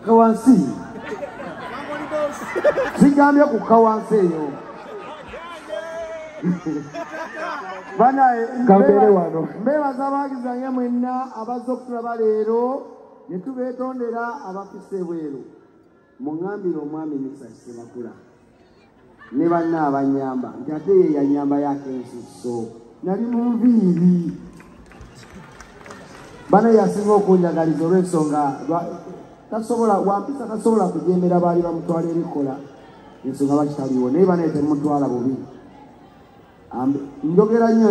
kawansi sigambye ku kawansi eyo banaye mbebaza abagizanye mwenna abazze okutulaba leero ne tubeetondera abafise ebweru muŋŋambire omwami Misa Sebakula ne banna abanyamba nti ate ye yanyamba yako ensuso nali mu nviiri bana yasinga okunjagaliza olw'ensonga wampisa tasobola kujembera baali bamutwala erikola ensonga bakitaliwo naye banaye temutwala bubi njogera nnyo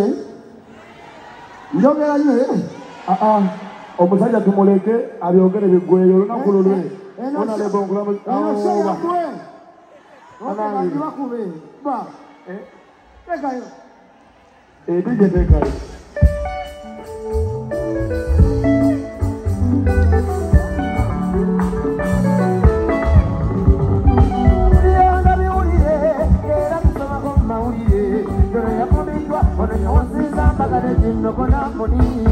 omusajja tumuleke abyogere biggweyo olunaku lulwe edije tekayo Ono yakubiddwa ono yawasiza mbagala gino kona muni